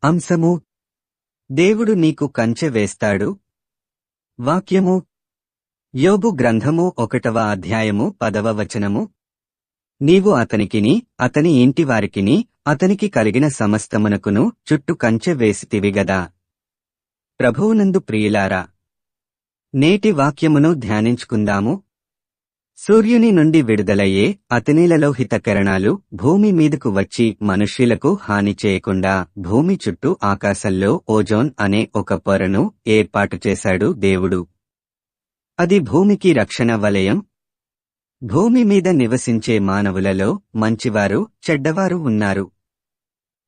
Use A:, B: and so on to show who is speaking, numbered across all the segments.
A: అంశము దేవుడు నీకు కంచె వేస్తాడు. వాక్యము యోబు గ్రంథము 1వ అధ్యాయము 10వ వచనము. నీవు అతనికిని అతని ఇంటివారికిని అతనికి కలిగిన సమస్తమునకును చుట్టూ కంచె వేసితివి గదా. ప్రభువునందు ప్రియులారా, నేటి వాక్యమును ధ్యానించుకుందాము. సూర్యుని నుండి విడుదలయ్యే అతినీలలోహిత కిరణాలు భూమి మీదకు వచ్చి మనుష్యులకు హాని చేయకుండా భూమి చుట్టూ ఆకాశంలో ఓజోన్ అనే ఒక పొరను ఏర్పాటు చేశాడు దేవుడు. అది భూమికి రక్షణ వలయం. భూమి మీద నివసించే మానవులలో మంచివారు చెడ్డవారు ఉన్నారు.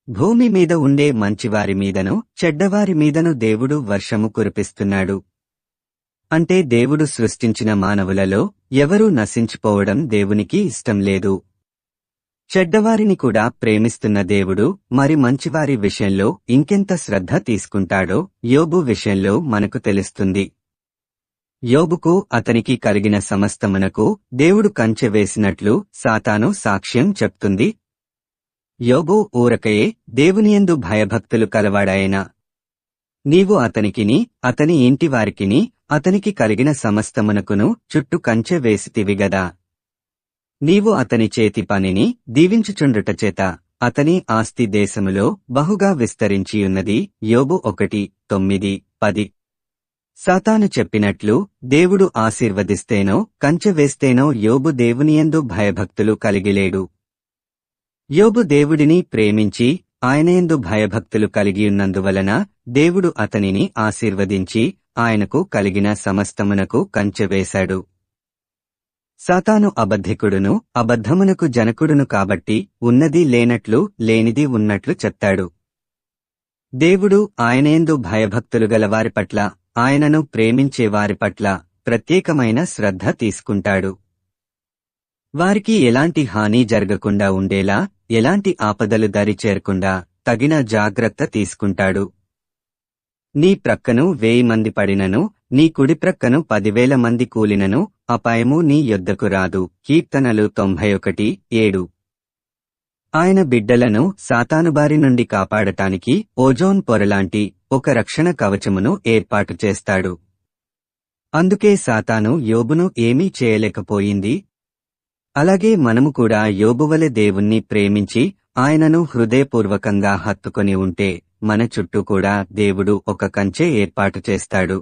A: భూమి మీద ఉండే మంచివారి మీదను చెడ్డవారి మీదను దేవుడు వర్షము కురిపిస్తున్నాడు. అంటే దేవుడు సృష్టించిన మానవులలో ఎవరూ నశించిపోవడం దేవునికి ఇష్టం లేదు. చెడ్డవారిని కూడా ప్రేమిస్తున్న దేవుడు మరి మంచివారి విషయంలో ఇంకెంత శ్రద్ధ తీసుకుంటాడో యోబు విషయంలో మనకు తెలుస్తుంది. యోబుకు అతనికి కలిగిన సమస్తమునకు దేవుడు కంచె వేసినట్లు సాతాను సాక్ష్యం చెప్తుంది. యోబు ఊరకయే దేవునియందు భయభక్తులు కలవాడాయన. నీవు అతనికిని అతని ఇంటివారికిని అతనికి కలిగిన సమస్తమునకును చుట్టూ కంచె వేసితివి గదా. నీవు అతని చేతి పనిని దీవించుచుండుటచేత అతని ఆస్తి దేశములో బహుగా విస్తరించియున్నది. యోబు 1:9-10. సాతాను చెప్పినట్లు దేవుడు ఆశీర్వదిస్తేనో కంచె వేస్తేనో యోబు దేవునియందు భయభక్తులు కలిగిలేడు. యోబు దేవుడిని ప్రేమించి ఆయనయందు భయభక్తులు కలిగియున్నందువలన దేవుడు అతనిని ఆశీర్వదించి ఆయనకు కలిగిన సమస్తమునకు కంచె వేశాడు. సాతాను అబద్ధికుడును అబద్ధమునకు జనకుడును కాబట్టి ఉన్నది లేనట్లు లేనిది ఉన్నట్లు చెప్తాడు. దేవుడు ఆయనయందు భయభక్తులు గలవారి పట్ల ఆయనను ప్రేమించే వారి పట్ల ప్రత్యేకమైన శ్రద్ధ తీసుకుంటాడు. వారికి ఎలాంటి హాని జరగకుండా ఉండేలా ఎలాంటి ఆపదలు దరిచేరకుండా తగిన జాగ్రత్త తీసుకుంటాడు. నీ ప్రక్కను 1000 మంది పడినను నీ కుడి ప్రక్కను 10,000 మంది కూలినను అపాయము నీ యొద్దకు రాదు. కీర్తనలు 91:7. ఆయన బిడ్డలను సాతానుబారి నుండి కాపాడటానికి ఓజోన్ పొరలాంటి ఒక రక్షణ కవచమును ఏర్పాటు చేస్తాడు. అందుకే సాతాను యోబును ఏమీ చేయలేకపోయింది. అలాగే మనము కూడా యోబువలె దేవుణ్ణి ప్రేమించి ఆయనను హృదయపూర్వకంగా హత్తుకొని ఉంటే మన చుట్టూ కూడా దేవుడు ఒక కంచె ఏర్పాటు చేస్తాడు.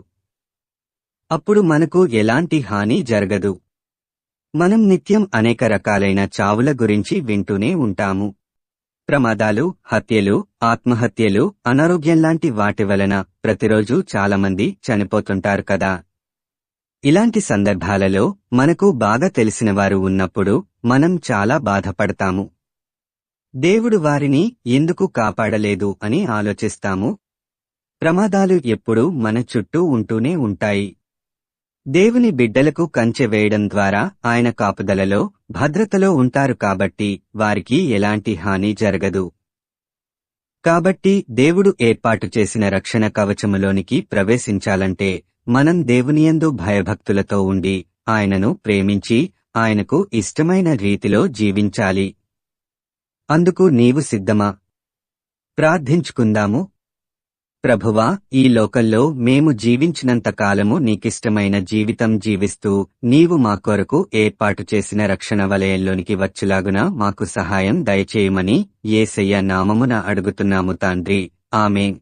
A: అప్పుడు మనకు ఎలాంటి హాని జరగదు. మనం నిత్యం అనేక రకాలైన చావుల గురించి వింటూనే ఉంటాము. ప్రమాదాలు, హత్యలు, ఆత్మహత్యలు, అనారోగ్యంలాంటి వాటి వలన ప్రతిరోజూ చాలామంది చనిపోతుంటారు కదా. ఇలాంటి సందర్భాలలో మనకు బాగా తెలిసినవారు ఉన్నప్పుడు మనం చాలా బాధపడతాము. దేవుడు వారిని ఎందుకు కాపాడలేదు అని ఆలోచిస్తాము. ప్రమాదాలు ఎప్పుడూ మన చుట్టూ ఉంటూనే ఉంటాయి. దేవుని బిడ్డలకు కంచె వేయడం ద్వారా ఆయన కాపుదలలో భద్రతలో ఉంటారు కాబట్టి వారికి ఎలాంటి హాని జరగదు. కాబట్టి దేవుడు ఏర్పాటు చేసిన రక్షణ కవచములోనికి ప్రవేశించాలంటే మనం దేవునియందు భయభక్తులతో ఉండి ఆయనను ప్రేమించి ఆయనకు ఇష్టమైన రీతిలో జీవించాలి. అందుకు నీవు సిద్ధమా? ప్రార్థించుకుందాము. ప్రభువా, ఈ లోకంలో మేము జీవించినంత కాలము నీకిష్టమైన జీవితం జీవిస్తూ నీవు మా కొరకు ఏర్పాటు చేసిన రక్షణ వలయంలోనికి వచ్చులాగున మాకు సహాయం దయచేయమని యేసయ్య నామమున అడుగుతున్నాము తండ్రి. ఆమేన్.